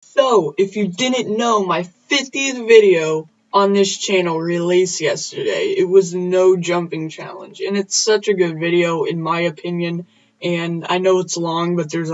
So, if you didn't know, my 50th video on this channel released yesterday. It was no jumping challenge, and it's such a good video in my opinion, and I know it's long, but there's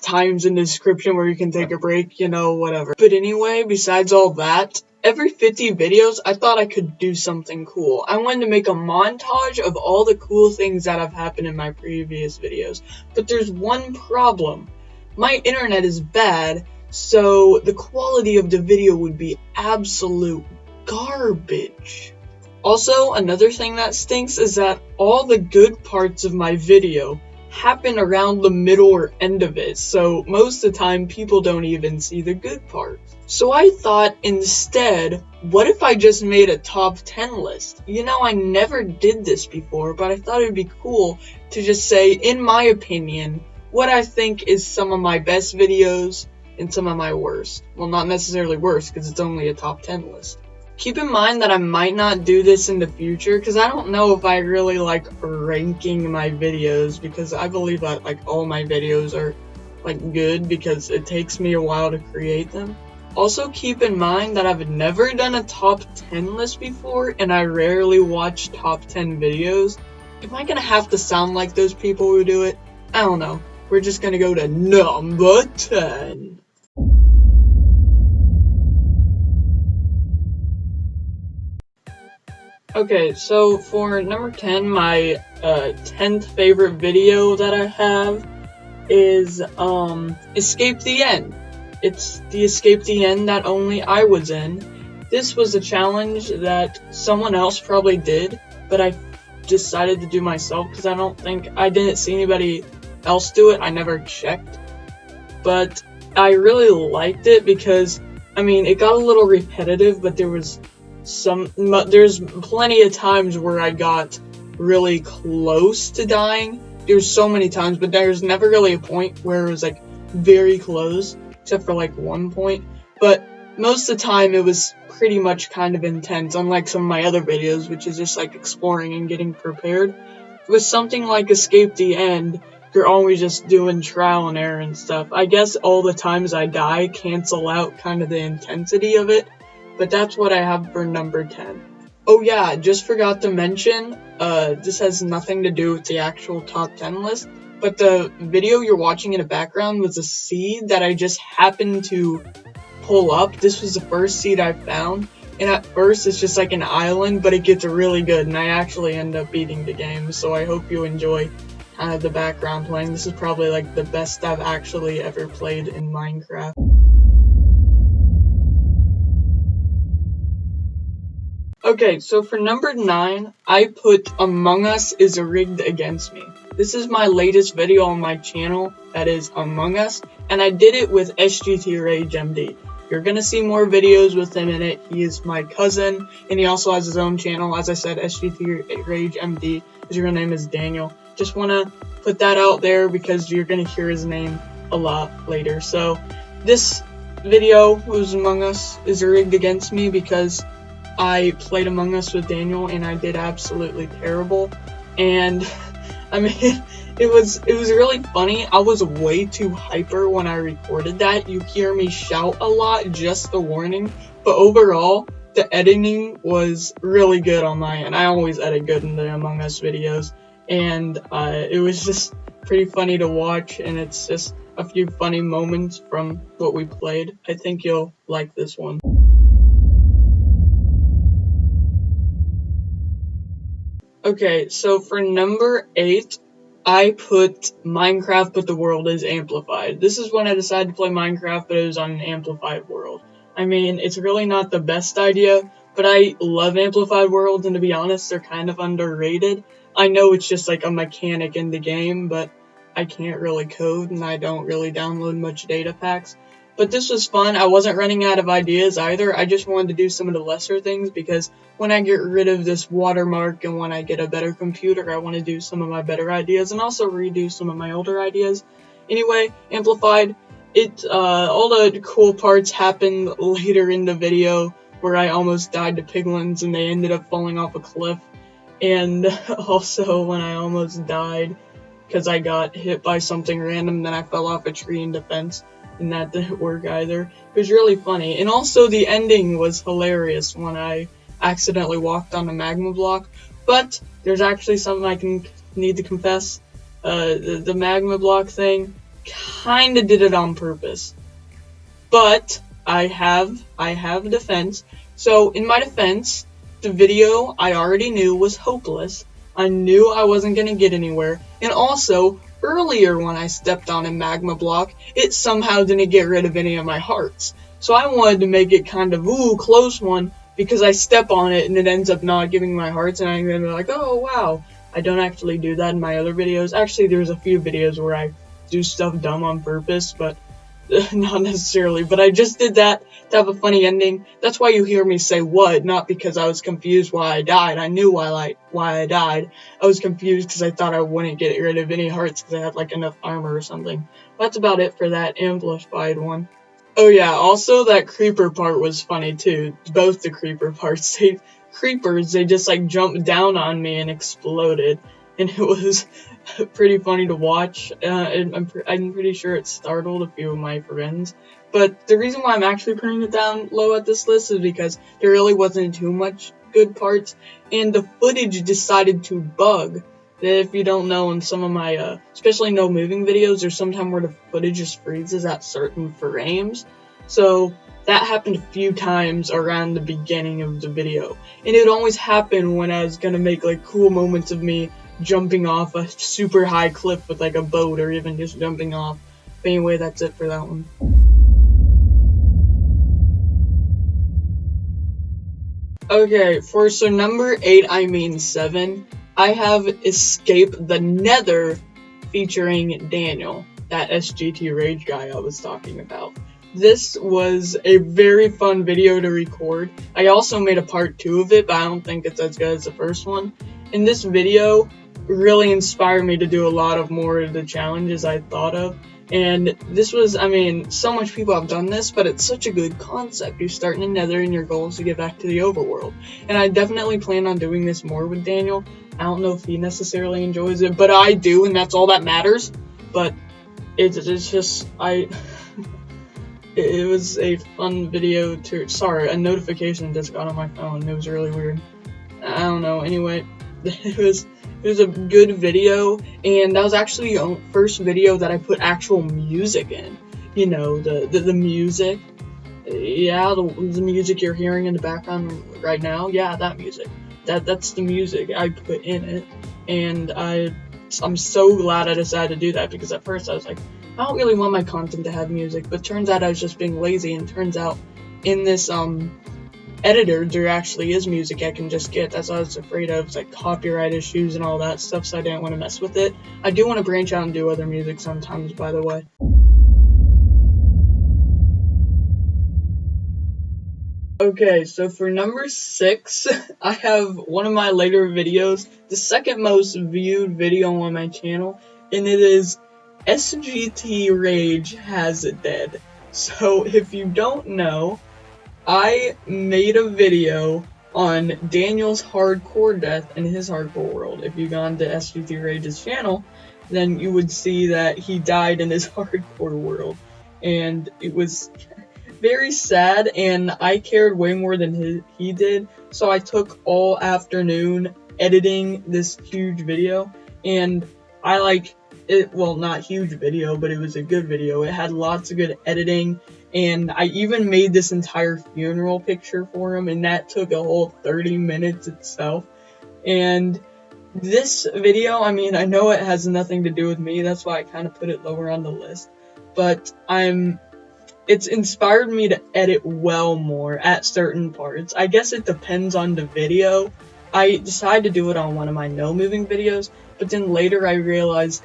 times in the description where you can take a break, whatever. But anyway, besides all that, every 50 videos, I thought I could do something cool. I wanted to make a montage of all the cool things that have happened in my previous videos, but there's one problem. My internet is bad, so the quality of the video would be absolute garbage. Also, another thing that stinks is that all the good parts of my video happen around the middle or end of it, so most of the time people don't even see the good parts. So I thought instead, what if I just made a top 10 list? I never did this before, but I thought it would be cool to just say, in my opinion, what I think is some of my best videos and some of my worst. Well, not necessarily worst, because it's only a top 10 list. Keep in mind that I might not do this in the future, because I don't know if I really like ranking my videos, because I believe that all my videos are good, because it takes me a while to create them. Also keep in mind that I've never done a top 10 list before, and I rarely watch top 10 videos. Am I gonna have to sound like those people who do it? I don't know. We're just gonna go to number 10. Okay, so for number 10, my 10th favorite video that I have is Escape the End. It's the Escape the End that only I was in. This was a challenge that someone else probably did, but I decided to do myself because I didn't see anybody else do it. I never checked, but I really liked it because it got a little repetitive, but there's plenty of times where I got really close to dying. There's so many times, but there's never really a point where it was very close, except for one point. But most of the time it was pretty much kind of intense, unlike some of my other videos, which is just exploring and getting prepared. With something like Escape the End, you're always just doing trial and error and stuff. I guess all the times I die cancel out kind of the intensity of it, but that's what I have for number 10. Oh yeah, just forgot to mention, this has nothing to do with the actual top 10 list, but the video you're watching in the background was a seed that I just happened to pull up. This was the first seed I found, and at first it's just an island, but it gets really good, and I actually end up beating the game, so I hope you enjoy the background playing. This is probably the best I've actually ever played in Minecraft. Okay, so for number 9, I put Among Us is rigged against me. This is my latest video on my channel, that is Among Us, and I did it with SGT Rage MD. You're gonna see more videos with him in it. He is my cousin, and he also has his own channel. As I said, SGT Rage MD. His real name is Daniel. Just wanna put that out there because you're gonna hear his name a lot later. So this video was Among Us is rigged against me because I played Among Us with Daniel and I did absolutely terrible, and it was really funny. I was way too hyper when I recorded that. You hear me shout a lot, just a warning, but overall the editing was really good on my end. I always edit good in the Among Us videos, and it was just pretty funny to watch, and it's just a few funny moments from what we played. I think you'll like this one. Okay, so for number 8, I put Minecraft but the world is amplified. This is when I decided to play Minecraft, but it was on an amplified world. It's really not the best idea, but I love amplified worlds, and to be honest, they're kind of underrated. I know it's just a mechanic in the game, but I can't really code, and I don't really download much data packs. But this was fun. I wasn't running out of ideas either. I just wanted to do some of the lesser things because when I get rid of this watermark and when I get a better computer, I want to do some of my better ideas and also redo some of my older ideas. Anyway, amplified. All the cool parts happened later in the video where I almost died to piglins and they ended up falling off a cliff. And also when I almost died because I got hit by something random, then I fell off a tree in defense. and that didn't work either. It was really funny, and also the ending was hilarious when I accidentally walked on a magma block. But there's actually something I need to confess. The magma block thing kinda did it on purpose. But I have a defense. So in my defense, the video I already knew was hopeless. I knew I wasn't gonna get anywhere, and also earlier when I stepped on a magma block, it somehow didn't get rid of any of my hearts. So I wanted to make it kind of close one, because I step on it and it ends up not giving my hearts, and I'm gonna be like, oh wow. I don't actually do that in my other videos. Actually, there's a few videos where I do stuff dumb on purpose, but not necessarily. But I just did that to have a funny ending. That's why you hear me say what, not because I was confused why I died. I knew why I died. I was confused because I thought I wouldn't get rid of any hearts because I had like enough armor or something. That's about it for that amplified one. Oh yeah, also that creeper part was funny too. Both the creeper parts. Creepers, they just like jumped down on me and exploded. And it was pretty funny to watch. And I'm pretty sure it startled a few of my friends. But the reason why I'm actually putting it down low at this list is because there really wasn't too much good parts. And the footage decided to bug. If you don't know, in some of my, especially no moving videos, there's sometimes where the footage just freezes at certain frames. So that happened a few times around the beginning of the video. And it would always happen when I was gonna make like cool moments of me jumping off a super high cliff with like a boat, or even just jumping off. But anyway, that's it for that one. Okay, so number 8, I mean 7, I have Escape the Nether featuring Daniel, that SGT Rage guy I was talking about. This was a very fun video to record. I also made a part 2 of it, but I don't think it's as good as the first one. And this video really inspired me to do a lot of more of the challenges I thought of. And this was, I mean, so much people have done this, but it's such a good concept. You start in the Nether and your goal is to get back to the overworld. And I definitely plan on doing this more with Daniel. I don't know if he necessarily enjoys it, but I do, and that's all that matters. But it's just, it was a fun video to, sorry, a notification just got on my phone. It was really weird. I don't know, anyway, it was a good video, and that was actually the first video that I put actual music in. You know, the music. Yeah, the music you're hearing in the background right now. Yeah, that music. That's the music I put in it, and I'm so glad I decided to do that, because at first I was like, I don't really want my content to have music, but turns out I was just being lazy, and turns out in this editor there actually is music I can just get. That's what I was afraid of, it's like copyright issues and all that stuff, so I didn't want to mess with it. I do want to branch out and do other music sometimes, by the way. Okay, so for number 6, I have one of my later videos, the second most viewed video on my channel, and it is SGT Rage Has It Dead. So if you don't know, I made a video on Daniel's hardcore death in his hardcore world. If you gone to SGT Rage's channel, then you would see that he died in his hardcore world, and it was very sad, and I cared way more than he did, so I took all afternoon editing this huge video, and I like it, well, not huge video, but it was a good video. It had lots of good editing, and I even made this entire funeral picture for him, and that took a whole 30 minutes itself. And this video, I mean, I know it has nothing to do with me, that's why I kind of put it lower on the list, but it's inspired me to edit well more at certain parts. I guess it depends on the video. I decided to do it on one of my no moving videos, but then later I realized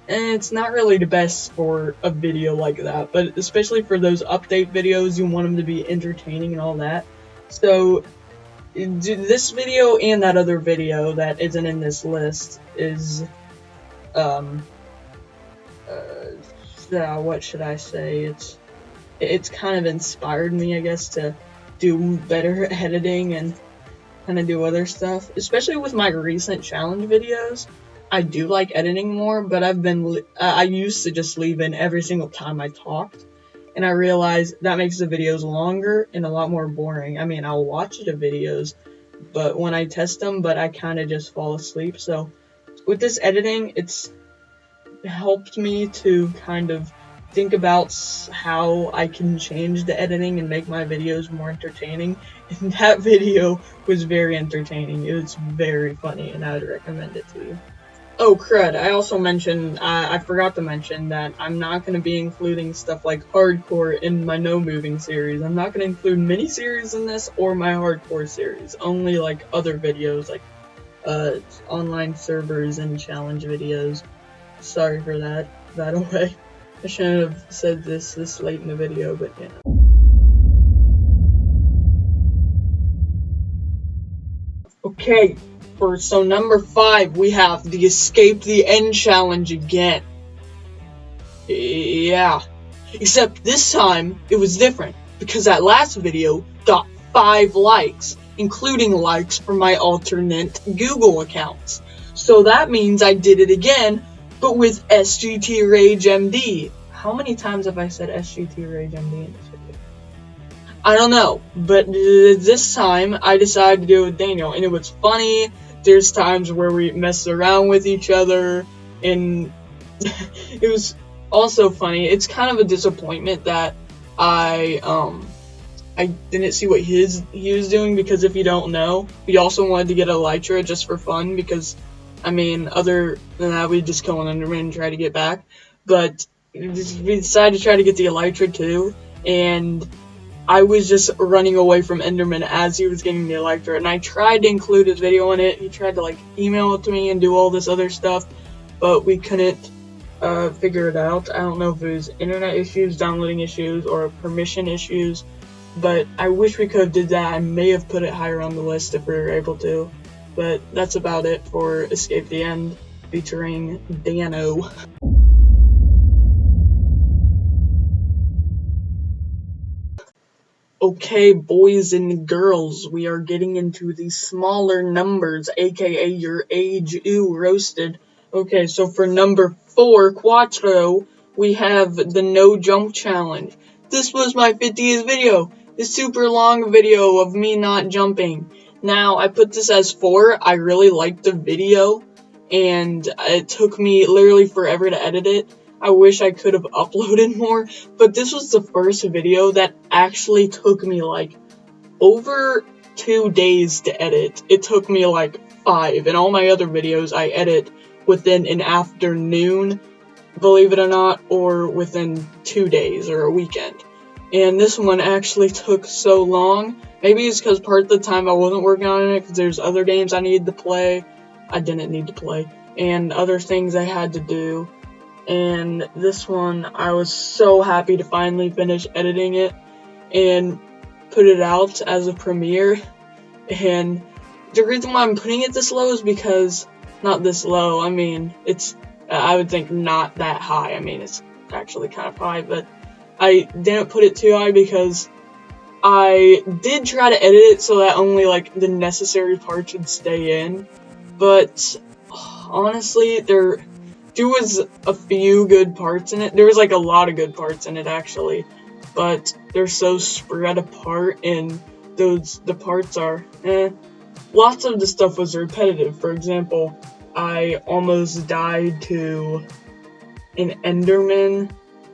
it's not really the best for a video like that, but especially for those update videos, you want them to be entertaining and all that. So this video and that other video that isn't in this list is, what should I say, it's kind of inspired me, I guess, to do better editing and kind of do other stuff, especially with my recent challenge videos. I do like editing more, but I used to just leave in every single time I talked, and I realized that makes the videos longer and a lot more boring. I mean, I'll watch the videos, but when I test them, but I kind of just fall asleep. So with this editing, it's helped me to kind of think about how I can change the editing and make my videos more entertaining. And that video was very entertaining. It was very funny, and I would recommend it to you. Oh, crud, I also mentioned, I forgot to mention that I'm not going to be including stuff like hardcore in my No Moving series. I'm not going to include mini-series in this or my hardcore series. Only, like, other videos, like, online servers and challenge videos. Sorry for that, by the way. I shouldn't have said this late in the video, but yeah. Okay, so number 5, we have the Escape the End challenge again. Yeah. Except this time, it was different, because that last video got 5 likes, including likes from my alternate Google accounts. So that means I did it again, but with SGT Rage MD. How many times have I said SGT Rage MD in this video? I don't know, but this time I decided to do it with Daniel, and it was funny. There's times where we messed around with each other, and it was also funny. It's kind of a disappointment that I didn't see what he was doing, because if you don't know, we also wanted to get Elytra just for fun, because, I mean, other than that, we just kill an Enderman and try to get back, but we decided to try to get the Elytra too, and I was just running away from Enderman as he was getting the Elytra, and I tried to include his video in it. He tried to, like, email it to me and do all this other stuff, but we couldn't figure it out. I don't know if it was internet issues, downloading issues, or permission issues, but I wish we could have did that. I may have put it higher on the list if we were able to, but that's about it for Escape the End featuring Dano. Okay, boys and girls, we are getting into the smaller numbers, aka your age, ew, roasted. Okay, so for number 4, Quattro, we have the No Jump Challenge. This was my 50th video, a super long video of me not jumping. Now, I put this as 4, I really liked the video, and it took me literally forever to edit it. I wish I could have uploaded more, but this was the first video that actually took me, like, over 2 days to edit. It took me, like, 5, and all my other videos I edit within an afternoon, believe it or not, or within 2 days or a weekend. And this one actually took so long. Maybe it's because part of the time I wasn't working on it, because there's other games I needed to play. I didn't need to play. And other things I had to do. And this one, I was so happy to finally finish editing it and put it out as a premiere. And the reason why I'm putting it this low is because, not this low, I mean, it's, I would think not that high. I mean, it's actually kind of high, but I didn't put it too high because I did try to edit it so that only, like, the necessary parts would stay in. But, honestly, there was a few good parts in it. There was, like, a lot of good parts in it, actually, but they're so spread apart, and the parts are, Lots of the stuff was repetitive. For example, I almost died to an Enderman,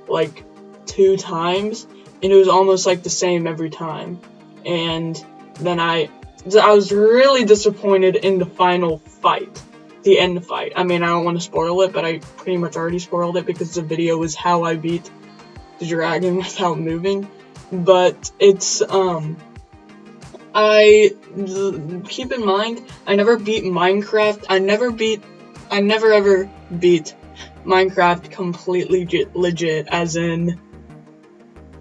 like, 2 times, and it was almost, like, the same every time, and then I was really disappointed in the final fight. The end fight. I mean, I don't want to spoil it, but I pretty much already spoiled it because the video was how I beat the dragon without moving. But it's, keep in mind, I never beat Minecraft. I never ever beat Minecraft completely legit, as in,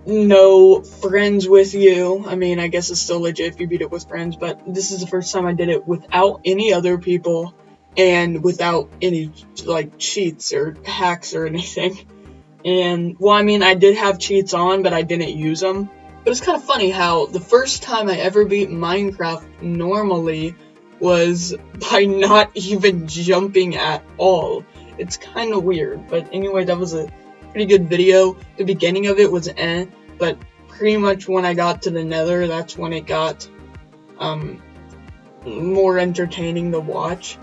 no friends with you. I mean, I guess it's still legit if you beat it with friends, but this is the first time I did it without any other people, and without any, like, cheats or hacks or anything. And, well, I mean, I did have cheats on, but I didn't use them. But it's kind of funny how the first time I ever beat Minecraft normally was by not even jumping at all. It's kind of weird. But anyway, that was a pretty good video. The beginning of it was but pretty much when I got to the Nether, that's when it got more entertaining to watch.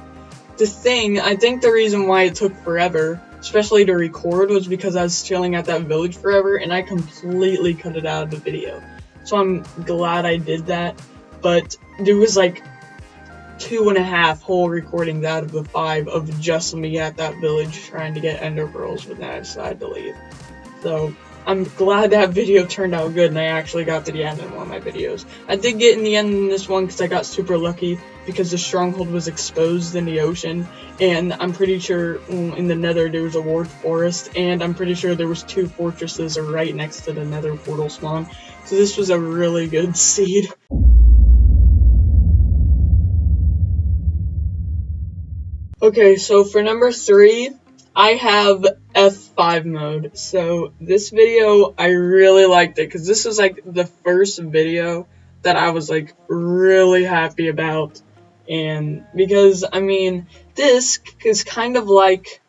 I think the reason why it took forever, especially to record, was because I was chilling at that village forever, and I completely cut it out of the video. So I'm glad I did that, but there was like 2.5 whole recordings out of the 5 of just me at that village trying to get ender pearls, but then I decided to leave. So I'm glad that video turned out good and I actually got to the end in one of my videos. I did get in the end in this one because I got super lucky because the stronghold was exposed in the ocean, and I'm pretty sure in the Nether there was a ward forest, and I'm pretty sure there was 2 fortresses right next to the Nether portal spawn. So this was a really good seed. Okay, so for number 3, I have F5 mode. So this video, I really liked it because this was like the first video that I was like really happy about. And because, I mean, this is kind of like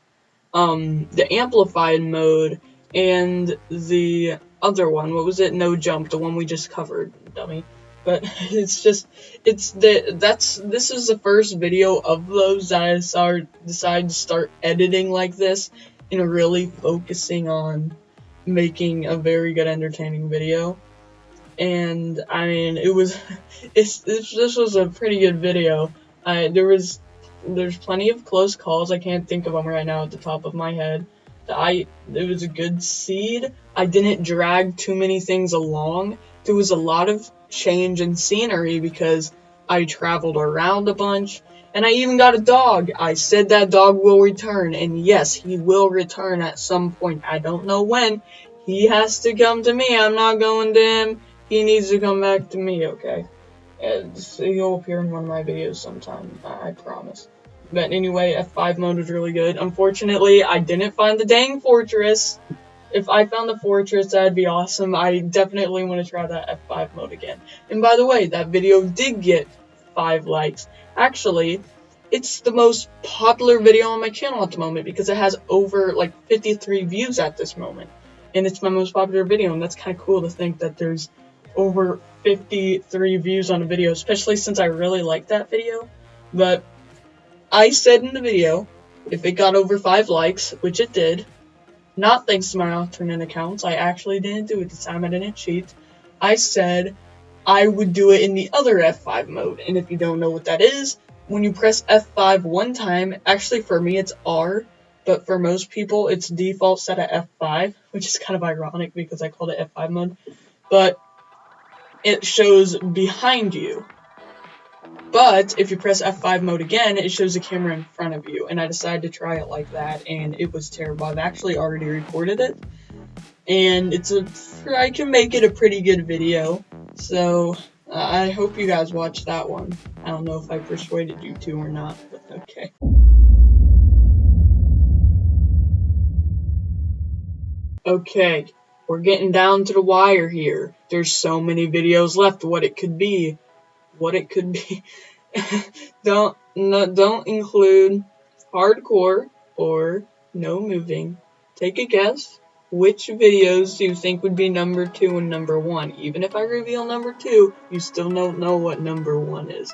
the amplified mode and the other one. What was it? No Jump, the one we just covered, dummy. But this is the first video of those that I decided to start editing like this and really focusing on making a very good entertaining video. And I mean, this was a pretty good video. There's plenty of close calls. I can't think of them right now at the top of my head. It was a good seed. I didn't drag too many things along. There was a lot of change in scenery because I traveled around a bunch, and I even got a dog. I said that dog will return, and yes, he will return at some point. I don't know when. He has to come to me. I'm not going to him. He needs to come back to me, okay? He'll appear in one of my videos sometime, I promise. But anyway, F5 mode was really good. Unfortunately, I didn't find the dang fortress. If I found the fortress, that'd be awesome. I definitely want to try that F5 mode again. And by the way, that video did get 5 likes. Actually, it's the most popular video on my channel at the moment because it has over like 53 views at this moment. And it's my most popular video, and that's kind of cool to think that there's over 53 views on a video, especially since I really liked that video. But I said in the video, if it got over 5 likes, which it did, not thanks to my alternate accounts, I actually didn't do it this time, I didn't cheat. I said I would do it in the other F5 mode, and if you don't know what that is, when you press F5 one time, actually for me it's R, but for most people it's default set at F5, which is kind of ironic because I called it F5 mode, but it shows behind you. But if you press F5 mode again, it shows the camera in front of you, and I decided to try it like that, and it was terrible. I've actually already recorded it, and I can make it a pretty good video, so I hope you guys watch that one. I don't know if I persuaded you to or not, but okay. Okay, we're getting down to the wire here. There's so many videos left. What it could be. Don't include hardcore or no moving. Take a guess. Which videos do you think would be number 2 and number 1? Even if I reveal number 2, you still don't know what number 1 is.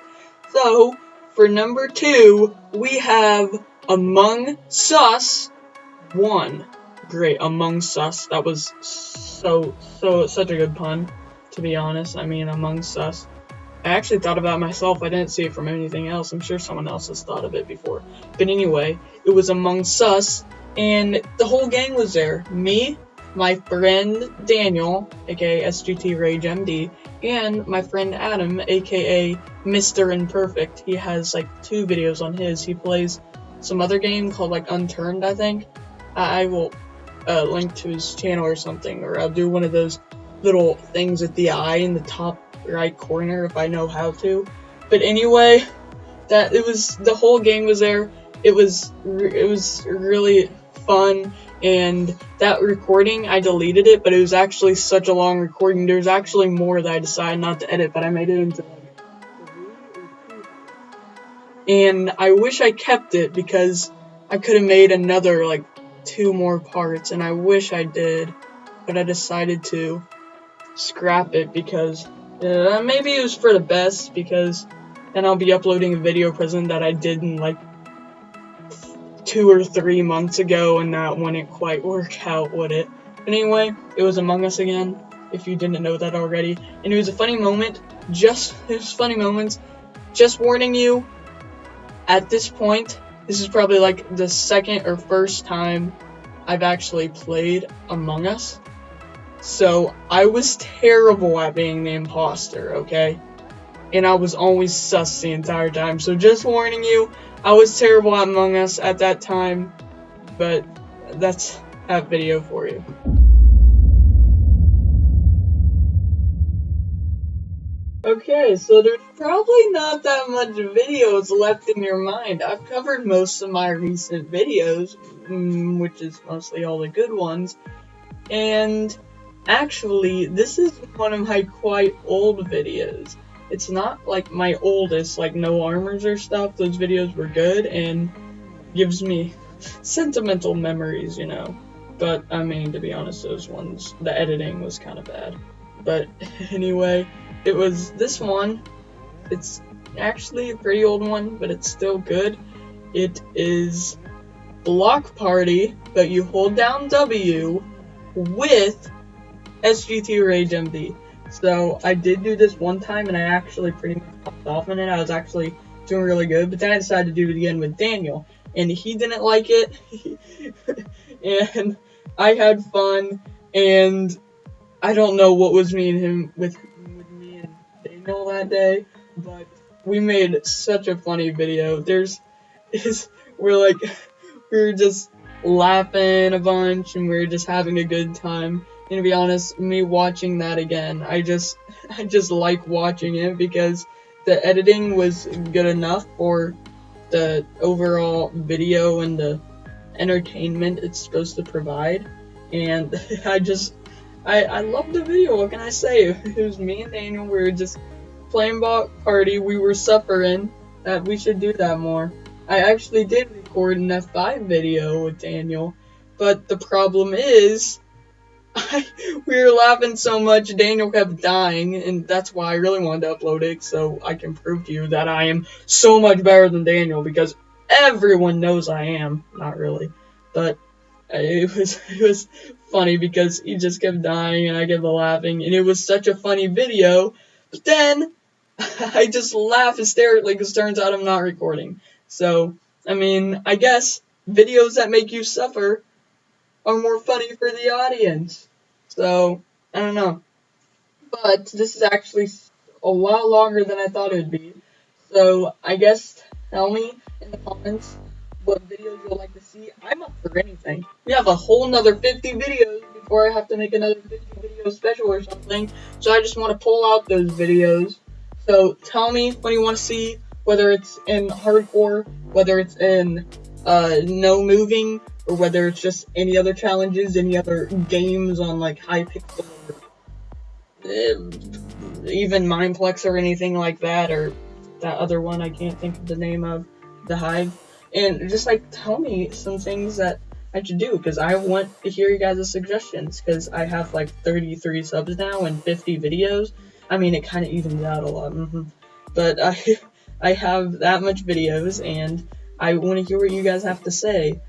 So, for number 2, we have Among Sus 1. Great, Among Sus. That was such a good pun, to be honest. I mean, Among Sus. I actually thought about it myself. I didn't see it from anything else. I'm sure someone else has thought of it before. But anyway, it was Among Sus, and the whole gang was there. Me, my friend Daniel, aka SGT Rage MD, and my friend Adam, aka Mr. Imperfect. He has like 2 videos on his. He plays some other game called like Unturned, I think. I will link to his channel or something, or I'll do one of those little things with the eye in the top right corner if I know how to. But anyway, the whole gang was there. It was really fun, and that recording, I deleted it, but it was actually such a long recording. There's actually more that I decided not to edit, but I made it into like 3 or 2. And I wish I kept it because I could have made another like 2 more parts, and I wish I did, but I decided to scrap it because maybe it was for the best, because then I'll be uploading a video present that I did in like 2 or 3 months ago, and that wouldn't quite work out, would it? But anyway, it was Among Us again, if you didn't know that already, and it was a funny moment. It was funny moments. Just warning you, at this point, this is probably like the second or first time I've actually played Among Us. So I was terrible at being the imposter, okay? And I was always sus the entire time. So just warning you, I was terrible at Among Us at that time, but that's that video for you. Okay, so there's probably not that much videos left in your mind. I've covered most of my recent videos, which is mostly all the good ones, and actually, this is one of my quite old videos. It's not like my oldest, like no armors or stuff. Those videos were good and gives me sentimental memories, you know. But, I mean, to be honest, those ones, the editing was kind of bad. But, anyway, it was this one. It's actually a pretty old one, but it's still good. It is Block Party, but you hold down W with SGT Rage MD. So I did do this one time, and I actually pretty much popped off in it. I was actually doing really good, but then I decided to do it again with Daniel, and he didn't like it, and I had fun, and I don't know what was me and Daniel that day, but we made such a funny video. We were just laughing a bunch, and we were just having a good time. And to be honest, me watching that again, I just like watching it because the editing was good enough for the overall video and the entertainment it's supposed to provide. And I love the video. What can I say? It was me and Daniel. We were just playing Block Party. We were suffering. That we should do that more. I actually did record an F5 video with Daniel, but the problem is, we were laughing so much, Daniel kept dying, and that's why I really wanted to upload it, so I can prove to you that I am so much better than Daniel, because everyone knows I am. Not really, but it was funny because he just kept dying, and I kept laughing, and it was such a funny video, but then I just laugh hysterically because it turns out I'm not recording. So, I mean, I guess videos that make you suffer are more funny for the audience. So, I don't know. But this is actually a lot longer than I thought it would be. So, I guess tell me in the comments what videos you'll like to see. I'm up for anything. We have a whole nother 50 videos before I have to make another 50 video special or something. So, I just want to pull out those videos. So, tell me what you want to see, whether it's in hardcore, whether it's in no moving, or whether it's just any other challenges, any other games on like Hypixel, or even Mineplex or anything like that, or that other one I can't think of the name of, the Hive. And just like tell me some things that I should do, because I want to hear you guys' suggestions, because I have like 33 subs now and 50 videos. I mean, it kind of evens out a lot, but I have that much videos, and I want to hear what you guys have to say.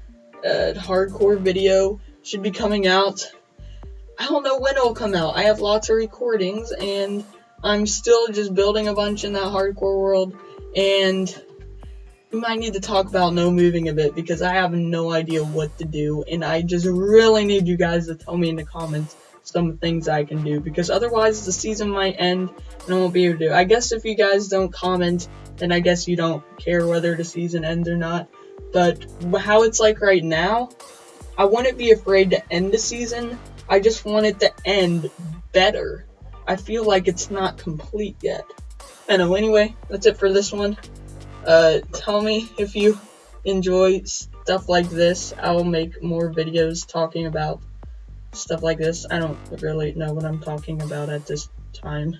Hardcore video should be coming out. I don't know when it'll come out. I have lots of recordings, and I'm still just building a bunch in that hardcore world, and we might need to talk about no moving a bit, because I have no idea what to do, and I just really need you guys to tell me in the comments some things I can do, because otherwise the season might end and I won't be able to do it. I guess if you guys don't comment, then I guess you don't care whether the season ends or not. But how it's like right now, I wouldn't be afraid to end the season. I just want it to end better. I feel like it's not complete yet. I know, anyway, that's it for this one. Tell me if you enjoy stuff like this. I will make more videos talking about stuff like this. I don't really know what I'm talking about at this time.